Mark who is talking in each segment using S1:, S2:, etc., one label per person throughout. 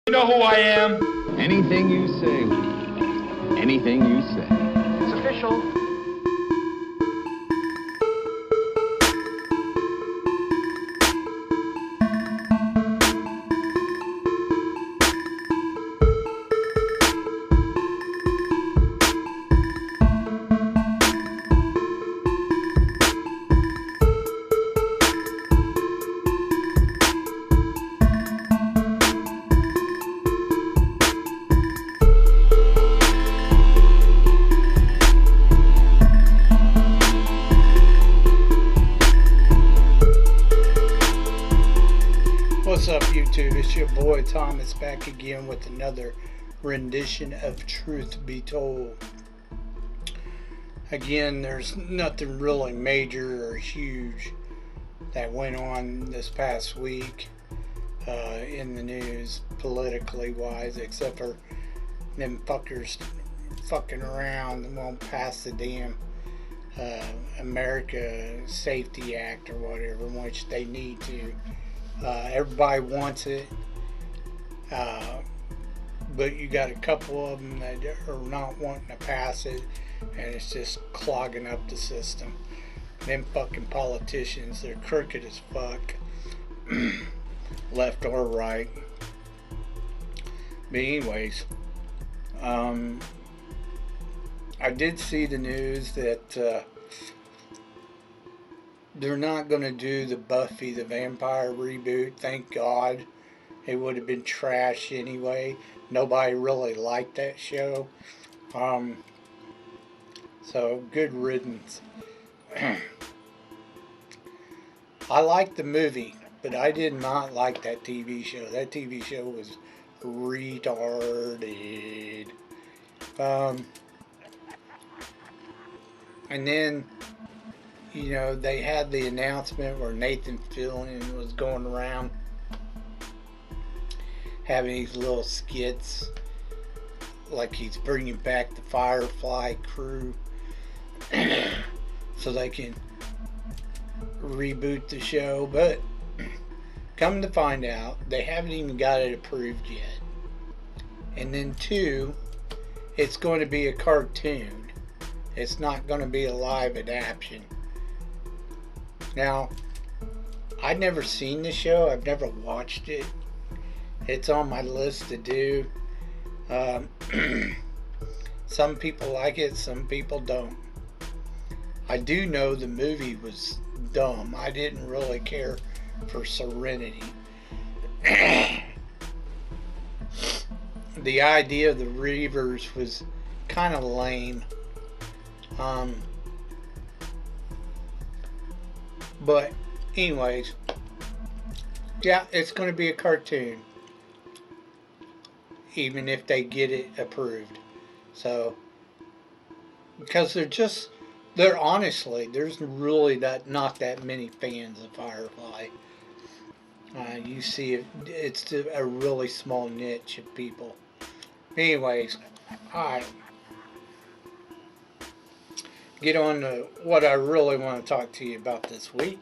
S1: You know who I am?
S2: Anything you say. Anything you say.
S1: It's official.
S3: What's up, YouTube? It's your boy Thomas back again with another rendition of Truth Be Told. Again, there's nothing really major or huge that went on this past week in the news, politically wise, except for them fuckers fucking around and won't pass the damn America Safety Act or whatever, which they need to. Everybody wants it, but you got a couple of them that are not wanting to pass it, and it's just clogging up the system. Them fucking politicians, they're crooked as fuck, left or right. But anyways, I did see the news that they're not going to do the Buffy the Vampire reboot. Thank God. It would have been trash anyway. Nobody really liked that show. So, good riddance. I liked the movie, but I did not like that TV show. That TV show was retarded. And then, you know, they had the announcement where Nathan Fillion was going around having these little skits, like he's bringing back the Firefly crew so they can reboot the show. But come to find out, they haven't even got it approved yet. And then two, it's going to be a cartoon. It's not going to be a live adaptation. Now, I've never seen the show. I've never watched it. It's on my list to do. Some people like it, some people don't. I do know the movie was dumb. I didn't really care for Serenity. The idea of the Reavers was kind of lame. But anyways, yeah, it's going to be a cartoon, even if they get it approved. So, because they're honestly, there's really not that many fans of Firefly. You see, it's a really small niche of people. Anyways, alright. Get on to what I really want to talk to you about this week.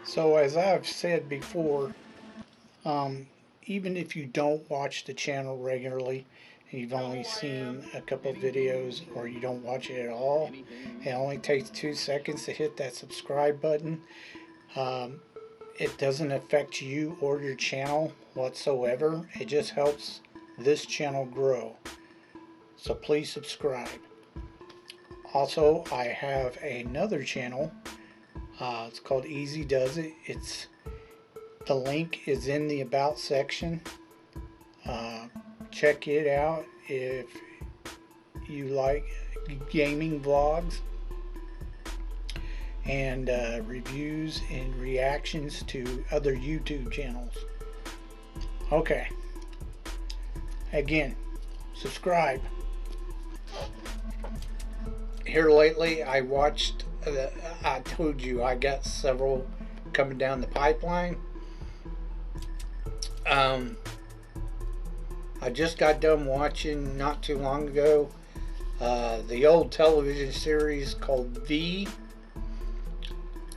S3: So, as I've said before, even if you don't watch the channel regularly, and you've only seen a couple videos, or you don't watch it at all, it only takes 2 seconds to hit that subscribe button. It doesn't affect you or your channel whatsoever. It just helps this channel grow. So please subscribe. Also, I have another channel. It's called Easy Does It. The link is in the About section. Check it out if you like gaming vlogs and reviews and reactions to other YouTube channels. Okay. Again, subscribe. Here lately, I watched, I told you I got several coming down the pipeline. I just got done watching not too long ago the old television series called V.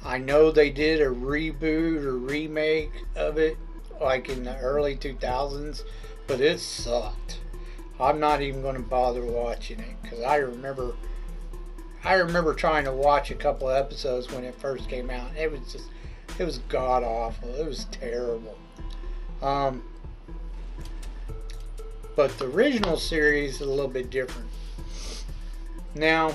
S3: I know they did a reboot or remake of it like in the early 2000s, but it sucked. I'm not even going to bother watching it because I remember trying to watch a couple of episodes when it first came out. It was god awful. It was terrible. But the original series is a little bit different. Now,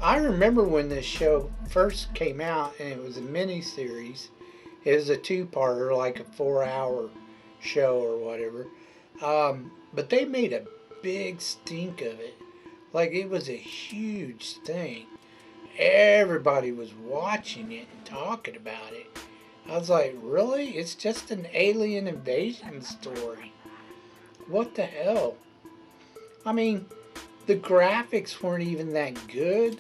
S3: I remember when this show first came out, and it was a mini-series. It was a two-parter, like a 4-hour show or whatever. But they made a big stink of it. Like, it was a huge thing. Everybody was watching it and talking about it. I was like, really? It's just an alien invasion story. What the hell? I mean, the graphics weren't even that good.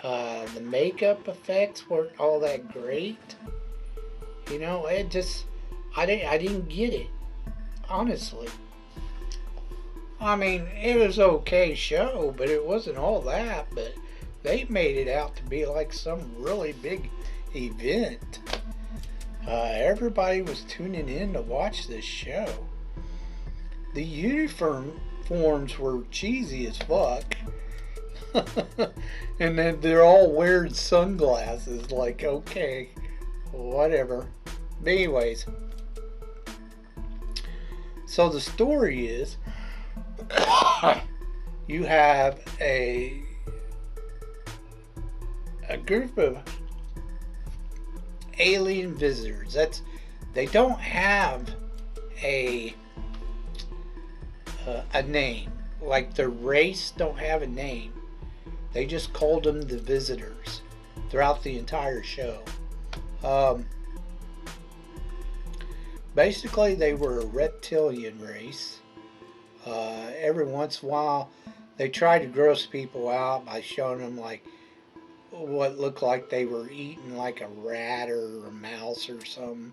S3: The makeup effects weren't all that great. You know, I didn't get it. Honestly. I mean, it was an okay show, but it wasn't all that. But they made it out to be like some really big event. Everybody was tuning in to watch this show. The uniforms were cheesy as fuck. And then they're all wearing sunglasses. Like, okay, whatever. But anyways, so the story is you have a group of alien visitors. They don't have a name. Like their race don't have a name. They just called them the visitors throughout the entire show. Basically, they were a reptilian race. Every once in a while, they tried to gross people out by showing them like what looked like they were eating like a rat or a mouse or something.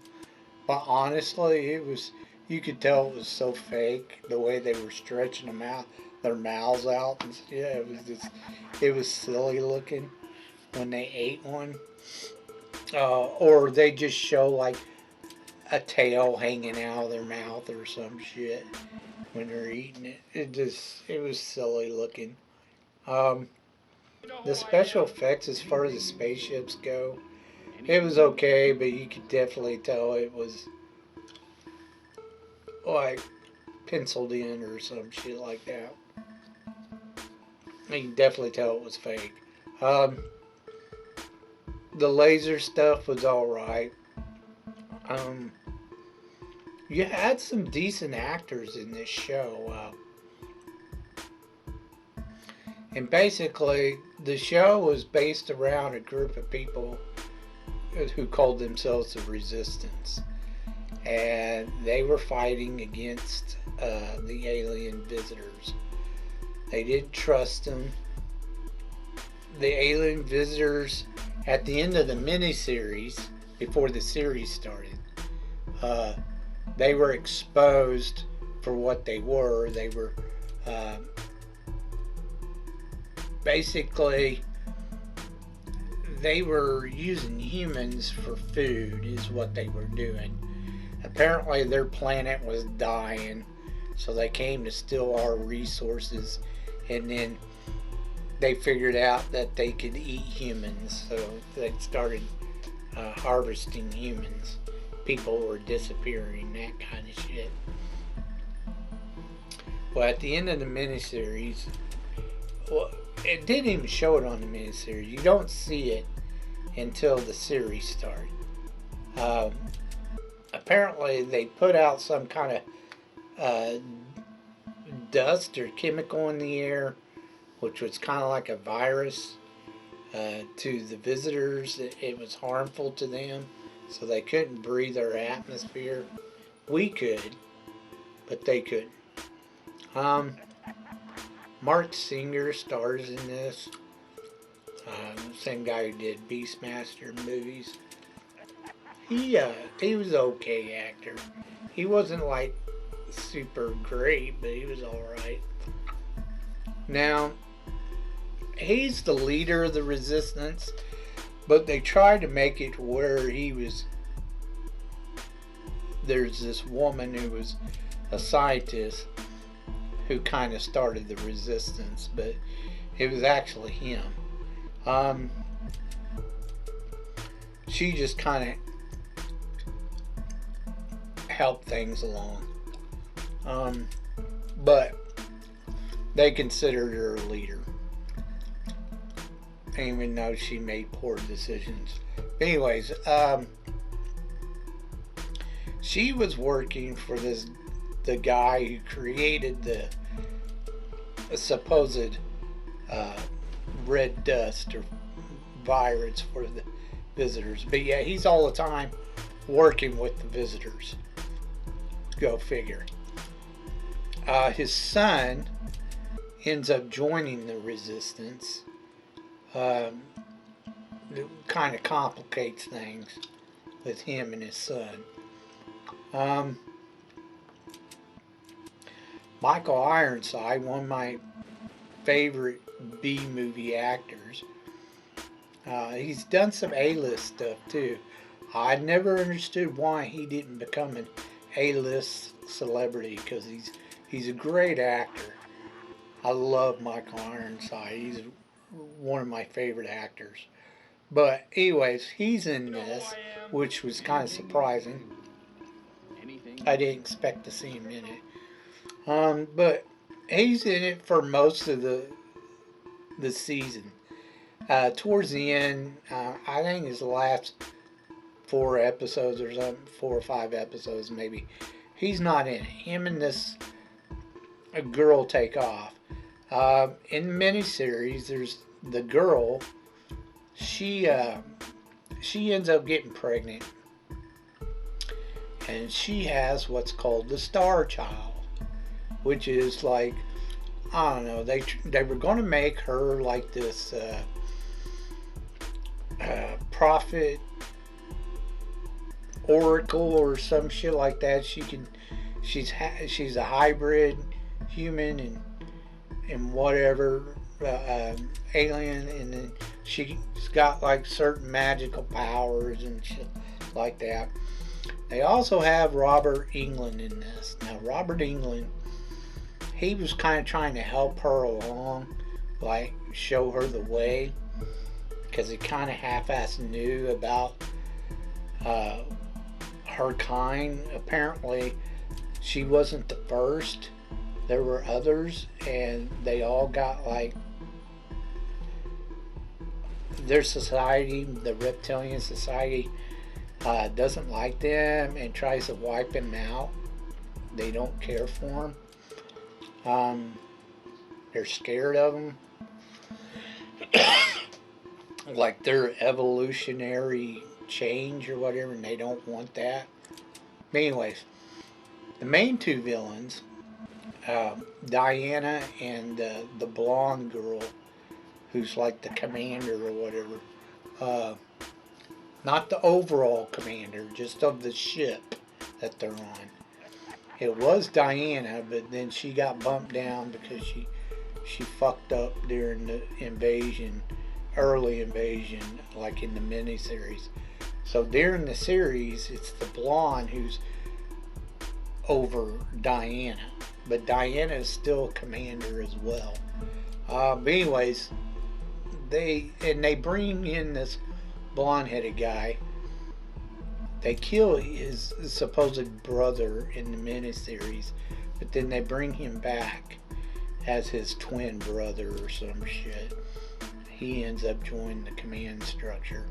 S3: But honestly, you could tell it was so fake the way they were stretching them out, their mouths out. And yeah, it was silly looking when they ate one. Or they just show like a tail hanging out of their mouth or some shit when they're eating it. It was silly looking. The special effects as far as the spaceships go, it was okay, but you could definitely tell it was like penciled in or some shit like that. You can definitely tell it was fake. The laser stuff was alright. You had some decent actors in this show. And basically, the show was based around a group of people who called themselves the Resistance. And they were fighting against the alien visitors. They didn't trust them. The alien visitors, at the end of the miniseries, before the series started, they were exposed for what they were. They were basically, they were using humans for food is what they were doing. Apparently their planet was dying, so they came to steal our resources, and then they figured out that they could eat humans, so they started harvesting humans. People were disappearing, that kind of shit. Well, at the end of the miniseries, well, it didn't even show it on the miniseries. You don't see it until the series started. Apparently, they put out some kind of dust or chemical in the air, which was kind of like a virus to the visitors. It was harmful to them, so they couldn't breathe our atmosphere. We could, but they couldn't. Mark Singer stars in this. Same guy who did Beastmaster movies. He was an okay actor. He wasn't like super great, but he was alright. Now, he's the leader of the Resistance, but they tried to make it where he was there's this woman who was a scientist who kind of started the resistance, but it was actually him. She just kind of helped things along. But they considered her a leader, even though she made poor decisions. Anyways, she was working for the guy who created the supposed red dust or virus for the visitors. But yeah, he's all the time working with the visitors. Go figure. His son ends up joining the resistance. It kind of complicates things with him and his son. Michael Ironside, one of my favorite B-movie actors. He's done some A-list stuff too. I never understood why he didn't become an A-list celebrity, because he's a great actor. I love Michael Ironside. He's one of my favorite actors. But anyways, he's in this, which was kind of surprising. I didn't expect to see him in it. But he's in it for most of the season. Towards the end, I think his last 4 episodes or something, 4 or 5 episodes maybe, he's not in it. Him and this girl take off. In the miniseries, there's the girl. She ends up getting pregnant, and she has what's called the Star Child, which is like, I don't know, they were going to make her like this prophet oracle or some shit like that. She's a hybrid human and whatever, alien, and then she's got like certain magical powers and shit like that. They also have Robert Englund in this. Now Robert Englund, he was kind of trying to help her along, like show her the way, because he kind of half-assed knew about her kind. Apparently she wasn't the first. There were others, and they all got like, their society, the reptilian society, doesn't like them and tries to wipe them out. They don't care for them. They're scared of them. Like their evolutionary change or whatever, and they don't want that. But anyways, the main 2 villains, Diana and the blonde girl, who's like the commander or whatever. Not the overall commander, just of the ship that they're on. It was Diana, but then she got bumped down because she fucked up during the invasion, early invasion, like in the miniseries. So during the series, it's the blonde who's over Diana, but Diana is still a commander as well. But anyways, they bring in this blonde-headed guy. They kill his supposed brother in the miniseries, but then they bring him back as his twin brother or some shit. He ends up joining the command structure.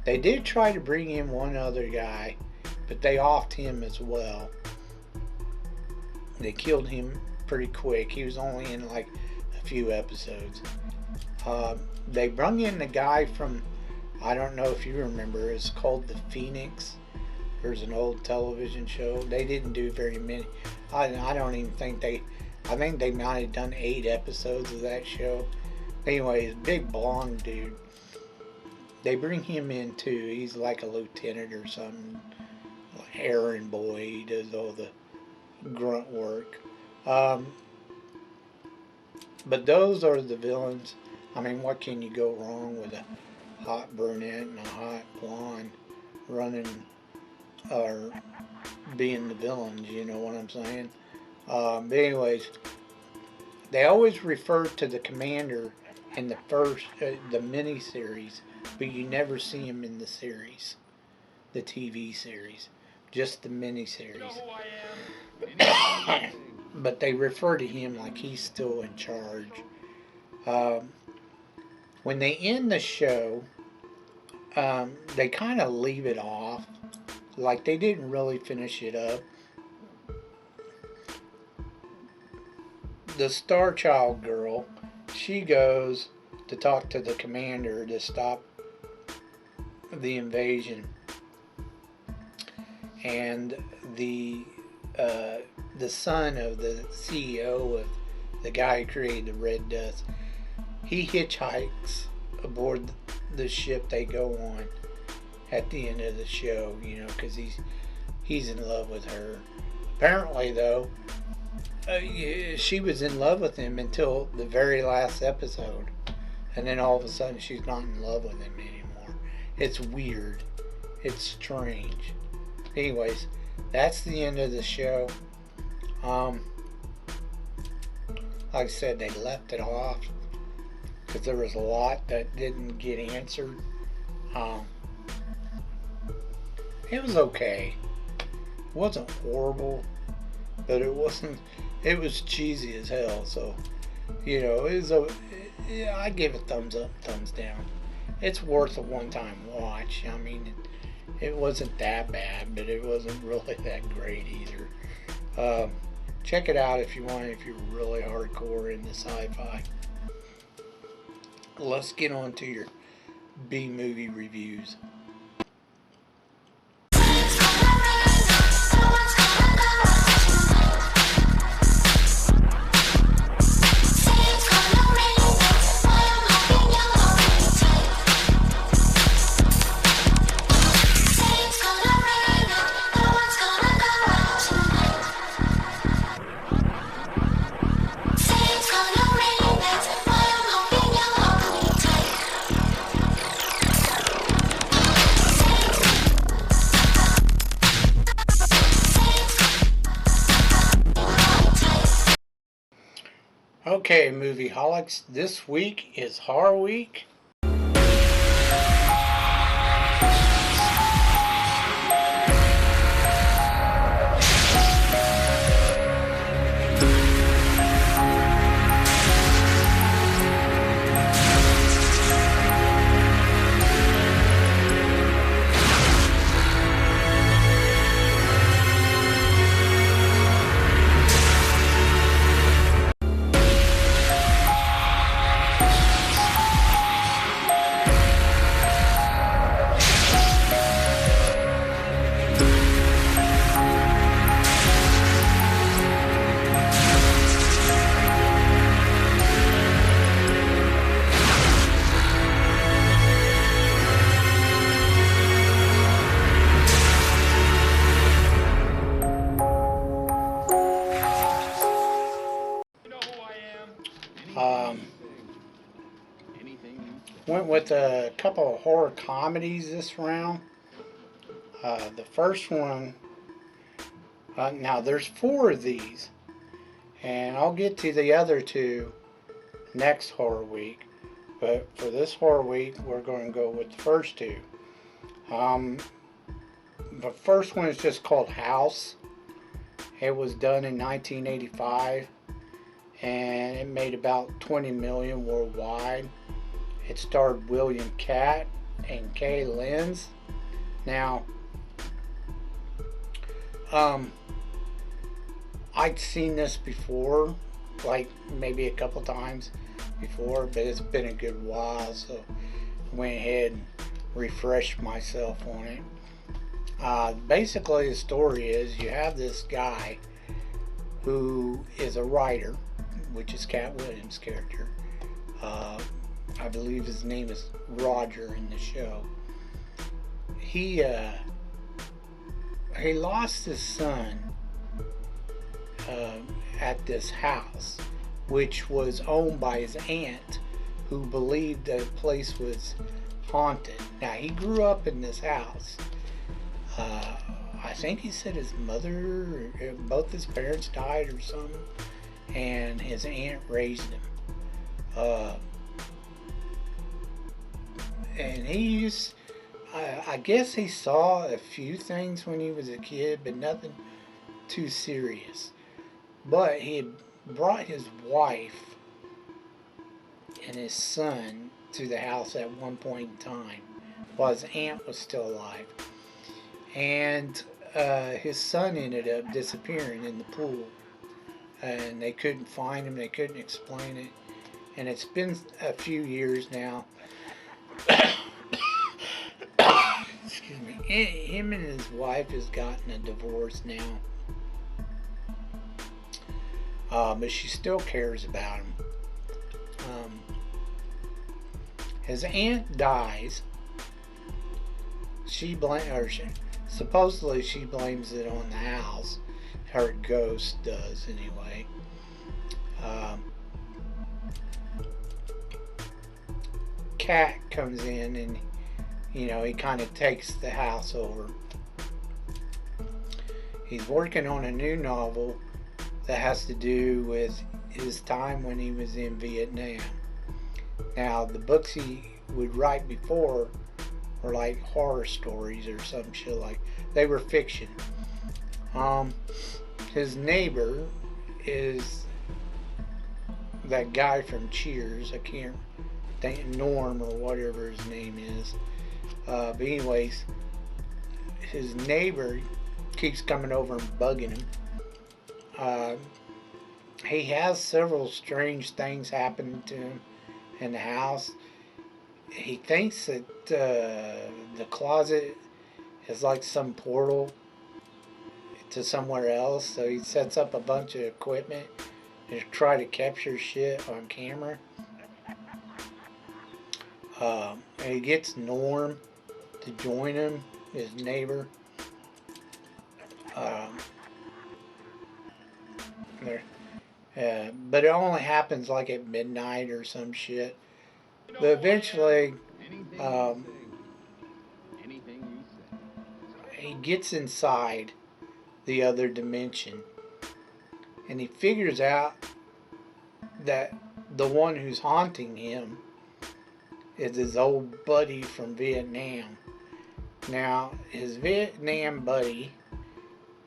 S3: They did try to bring in one other guy, but they offed him as well. They killed him pretty quick. He was only in like a few episodes. They brung in the guy from, I don't know if you remember, it's called The Phoenix. There's an old television show. They didn't do very many. I don't even think I think they might have done 8 episodes of that show. Anyways, big blonde dude. They bring him in too. He's like a lieutenant or something. Errand boy. He does all the grunt work. But those are the villains. I mean, what can you go wrong with a hot brunette and a hot blonde running, or being the villains, you know what I'm saying? But anyways, they always refer to the commander in the first, the mini-series, but you never see him in the series, the TV series, just the mini-series. But they refer to him like he's still in charge. When they end the show, they kind of leave it off, like they didn't really finish it up. The Star Child girl, she goes to talk to the commander to stop the invasion, and the son of the CEO of the guy who created the Red Dust, he hitchhikes aboard the ship they go on at the end of the show, you know, because he's in love with her. Apparently, though, she was in love with him until the very last episode, and then all of a sudden she's not in love with him anymore. It's weird. It's strange. Anyways, that's the end of the show. Like I said, they left it off because there was a lot that didn't get answered. It was okay. It wasn't horrible, but it wasn't. It was cheesy as hell. So, you know, yeah, I give it thumbs up, thumbs down. It's worth a one-time watch. I mean, it wasn't that bad, but it wasn't really that great either. Check it out if you want, if you're really hardcore into sci-fi. Let's get on to your B-movie reviews. Okay, movie holics, this week is Horror Week. Went with a couple of horror comedies this round. The first one, now there's 4 of these, and I'll get to the other 2 next Horror Week, but for this Horror Week we're going to go with the first 2. The first one is just called House. It was done in 1985, and it made about 20 million worldwide. It starred William Catt and Kay Lenz. Now, I'd seen this before, like maybe a couple times before, but it's been a good while, so I went ahead and refreshed myself on it. Basically, the story is you have this guy who is a writer, which is Cat Williams' character. I believe his name is Roger in the show. He lost his son at this house, which was owned by his aunt, who believed the place was haunted. Now, he grew up in this house. I I think he said his mother, both his parents died or something, and his aunt raised him. And he used, I guess he saw a few things when he was a kid, but nothing too serious. But he had brought his wife and his son to the house at one point in time while his aunt was still alive. And his son ended up disappearing in the pool. And they couldn't find him, they couldn't explain it. And it's been a few years now. Excuse me. Him and his wife has gotten a divorce now. But she still cares about him. His aunt dies. Supposedly she blames it on the house. Her ghost does anyway. Cat comes in and he kind of takes the house over. He's working on a new novel that has to do with his time when he was in Vietnam. Now, the books he would write before were like horror stories or some shit like. They were fiction. His neighbor is that guy from Cheers. I can't think, Norm or whatever his name is. But anyways, his neighbor keeps coming over and bugging him. He has several strange things happen to him in the house. He thinks that the closet is like some portal to somewhere else, so he sets up a bunch of equipment to try to capture shit on camera. And he gets Norm to join him, his neighbor. But it only happens like at midnight or some shit. But eventually, he gets inside the other dimension, and he figures out that the one who's haunting him is his old buddy from Vietnam. Now, his Vietnam buddy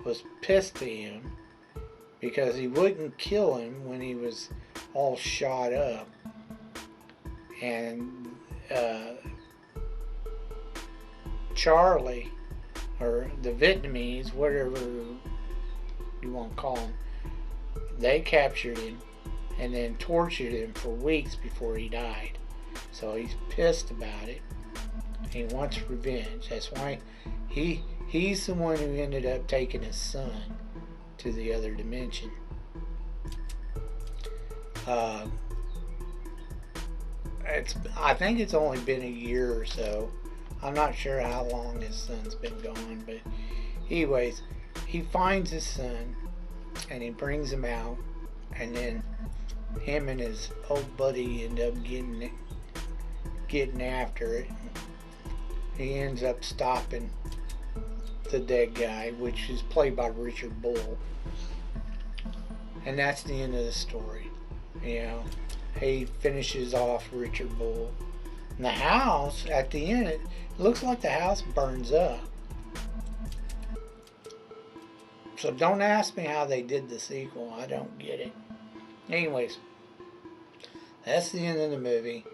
S3: was pissed at him because he wouldn't kill him when he was all shot up. And Charlie, or the Vietnamese, whatever you want to call him, they captured him and then tortured him for weeks before he died. So he's pissed about it. He wants revenge. That's why he's the one who ended up taking his son to the other dimension. I think it's only been a year or so. I'm not sure how long his son's been gone, but anyways, he finds his son and he brings him out, and then him and his old buddy end up getting after it. He ends up stopping the dead guy, which is played by Richard Bull, and that's the end of the story. He finishes off Richard Bull. And the house at the end, it looks like the house burns up. So don't ask me how they did the sequel. I don't get it. Anyways, that's the end of the movie.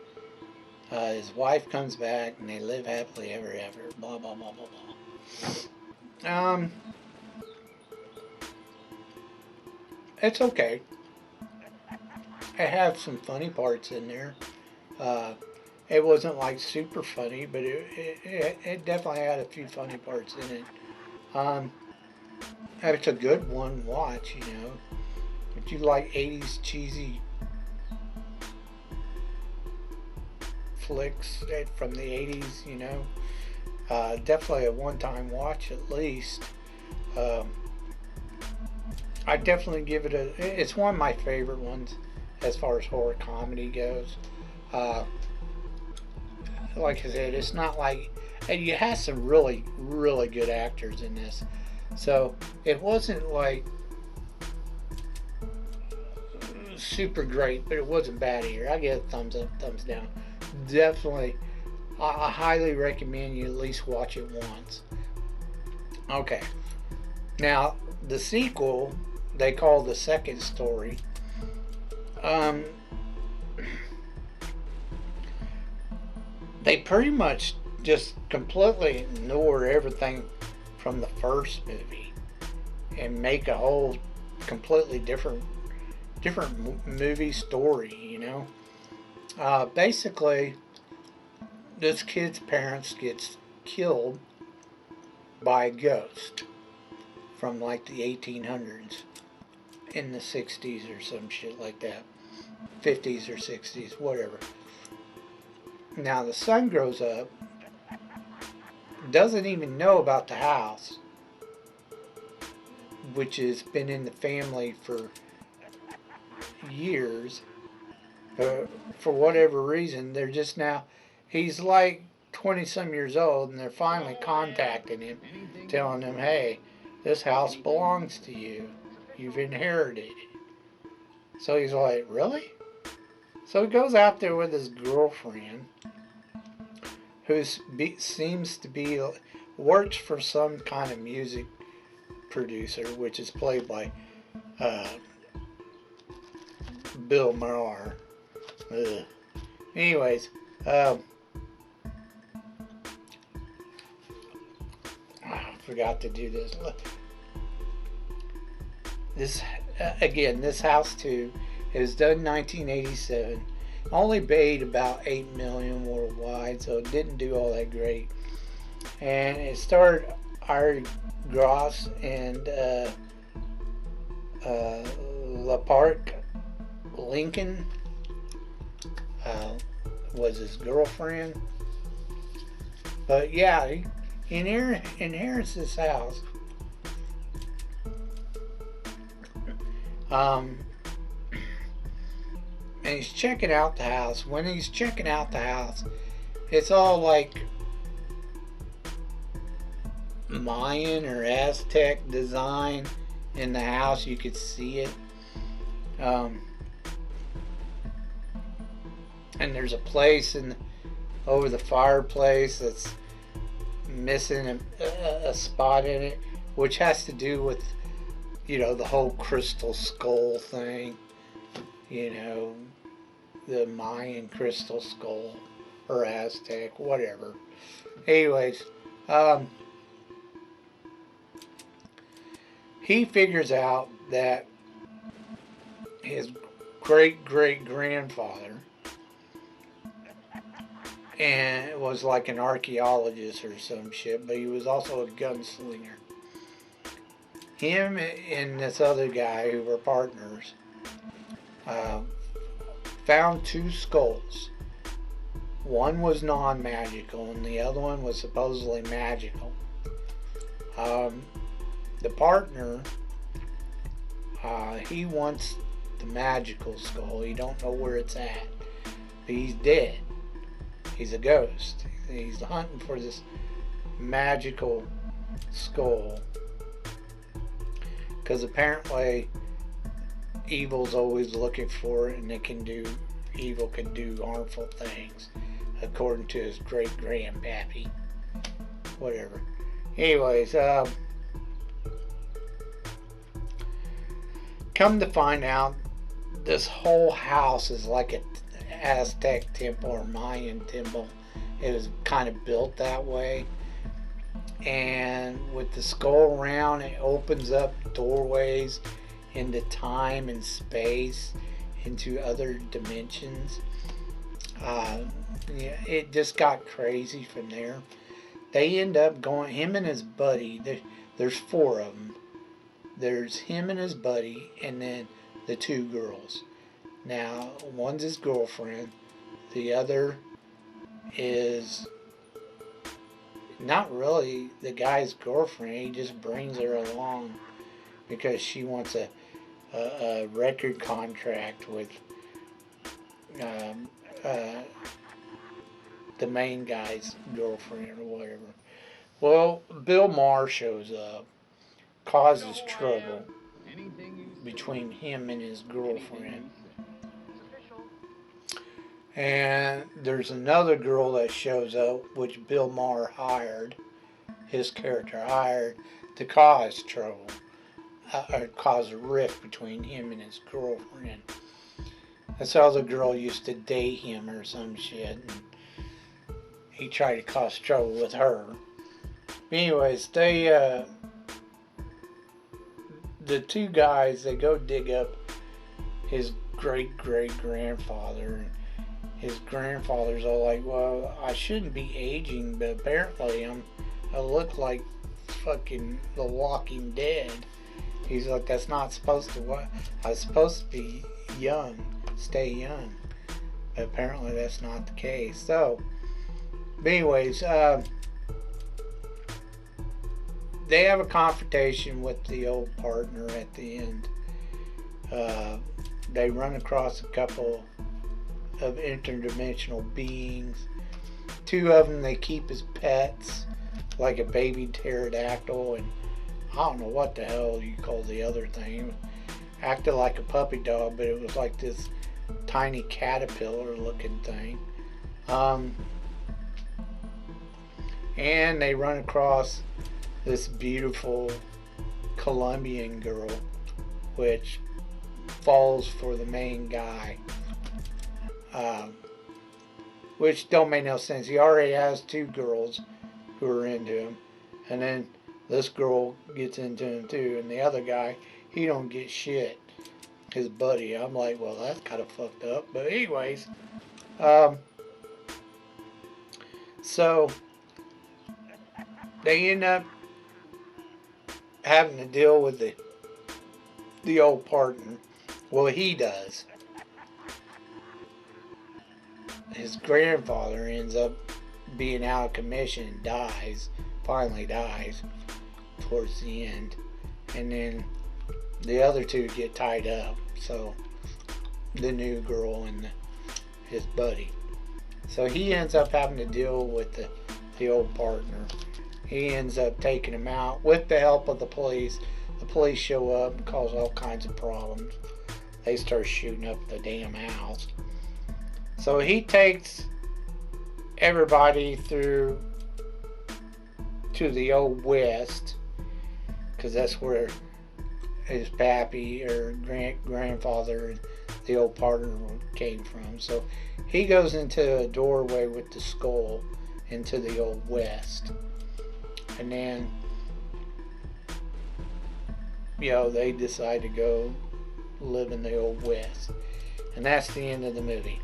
S3: His wife comes back and they live happily ever after. Blah blah blah blah blah. It's okay. It had some funny parts in there. It wasn't like super funny, but it definitely had a few funny parts in it. It's a good one watch, If you like 80s cheesy flicks from the 80s, definitely a one-time watch at least. I definitely give it it's one of my favorite ones as far as horror comedy goes. Like I said, it's not like, and you have some really, really good actors in this. So it wasn't like super great, but it wasn't bad either. I get a thumbs up, thumbs down. Definitely, I highly recommend you at least watch it once. Okay, now the sequel they call the second story. Um, they pretty much just completely ignore everything from the first movie and make a whole completely different movie story, you know. Basically, this kid's parents gets killed by a ghost from like the 1800s in the 60s or some shit like that. 50s or 60s, whatever. Now the son grows up, doesn't even know about the house, which has been in the family for years. For whatever reason, they're just now, he's like 20 some years old, and they're finally contacting him, telling him, hey, this house belongs to you. You've inherited it. So he's like, really? So he goes out there with his girlfriend, who seems to be, works for some kind of music producer, which is played by uh, Bill Maher. Ugh. Anyways, I forgot to do this. This again, this house too, it was done in 1987. Only made about 8 million worldwide, so it didn't do all that great. And it starred Ira Gross and LaPark Lincoln was his girlfriend. But yeah, he inherits this house. And he's checking out the house. When he's checking out the house, it's all like Mayan or Aztec design in the house. You could see it. And there's a place over the fireplace that's missing a spot in it, which has to do with, you know, the whole crystal skull thing. You know, the Mayan crystal skull or Aztec, whatever. Anyways, he figures out that his great-great-grandfather and was like an archaeologist or some shit, but he was also a gunslinger. Him and this other guy who were partners found two skulls. One was non-magical and the other one was supposedly magical. The partner, he wants the magical skull. He don't know where it's at. But he's dead. He's a ghost. He's hunting for this magical skull. Because apparently evil's always looking for it, and evil can do harmful things, according to his great-grandpappy. Whatever. Anyways, come to find out, this whole house is like an Aztec temple or Mayan temple. It was kind of built that way. And with the skull around, it opens up doorways into time and space, into other dimensions. Yeah, it just got crazy from there. They end up going, him and his buddy, there's four of them. There's him and his buddy, and then the two girls. Now, one's his girlfriend, the other is not really the guy's girlfriend. He just brings her along because she wants a record contract with the main guy's girlfriend or whatever. Well, Bill Maher shows up, causes trouble between him and his girlfriend. And there's another girl that shows up, which Bill Maher hired, his character hired, to cause trouble, or cause a rift between him and his girlfriend. That's how the girl used to date him or some shit, and he tried to cause trouble with her. Anyways, the two guys, they go dig up his great-great-grandfather, and his grandfather's all like, well, I shouldn't be aging, but apparently I look like fucking The Walking Dead. He's like, that's not supposed to what? I was supposed to be young, stay young. But apparently that's not the case. So, but anyways, they have a confrontation with the old partner at the end. They run across a couple of interdimensional beings. Two of them they keep as pets, like a baby pterodactyl, and I don't know what the hell you call the other thing. Acted like a puppy dog, but it was like this tiny caterpillar looking thing. And they run across this beautiful Colombian girl, which falls for the main guy. Which don't make no sense. He already has two girls who are into him, and then this girl gets into him too, and the other guy, he don't get shit. His buddy. I'm like, well, that's kind of fucked up. But anyways, so they end up having to deal with the old partner. Well, he does. His grandfather ends up being out of commission and dies, finally dies towards the end, and then the other two get tied up, so the new girl and his buddy. So he ends up having to deal with the old partner. He ends up taking him out with the help of the police. The police show up and cause all kinds of problems. They start shooting up the damn house. So he takes everybody through to the old West, because that's where his pappy or grandfather and the old partner came from. So he goes into a doorway with the skull into the old West. And then, they decide to go live in the old West. And that's the end of the movie.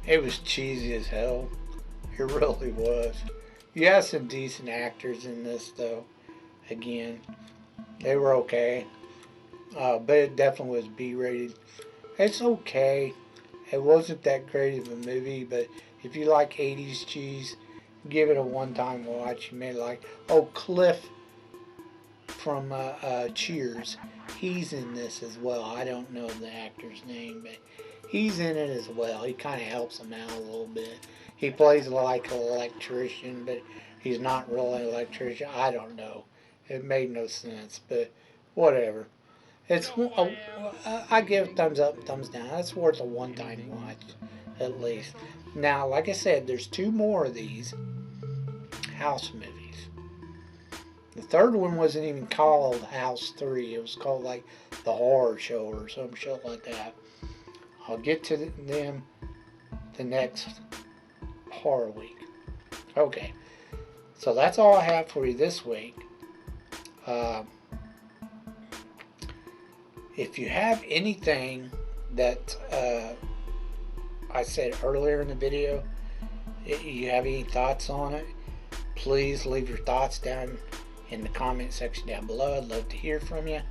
S3: It was cheesy as hell. It really was. You have some decent actors in this, though. Again, they were okay. But it definitely was B-rated. It's okay. It wasn't that great of a movie, but if you like 80s cheese, give it a one-time watch. You may like... Oh, Cliff from Cheers. He's in this as well. I don't know the actor's name, but he's in it as well. He kind of helps him out a little bit. He plays like an electrician, but he's not really an electrician. I don't know. It made no sense, but whatever. It's I give thumbs up, thumbs down. It's worth a one-time watch, at least. Now, like I said, there's two more of these House movies. The third one wasn't even called House 3. It was called like The Horror Show or some shit like that. I'll get to them the next horror week. Okay, so that's all I have for you this week. If you have anything that I said earlier in the video, you have any thoughts on it, please leave your thoughts down in the comment section down below. I'd love to hear from you.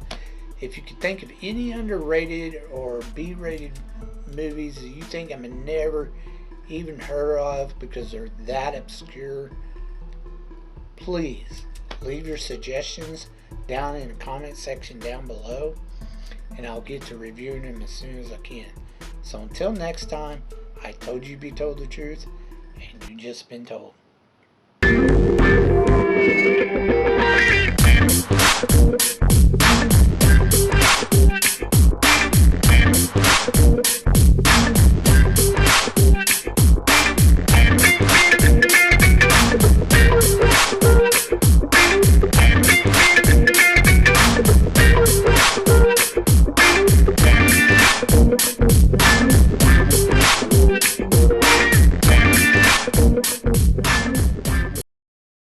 S3: If you could think of any underrated or B-rated movies that you think I've never even heard of because they're that obscure, please leave your suggestions down in the comment section down below, and I'll get to reviewing them as soon as I can. So until next time, I told you be told the truth, and you just been told.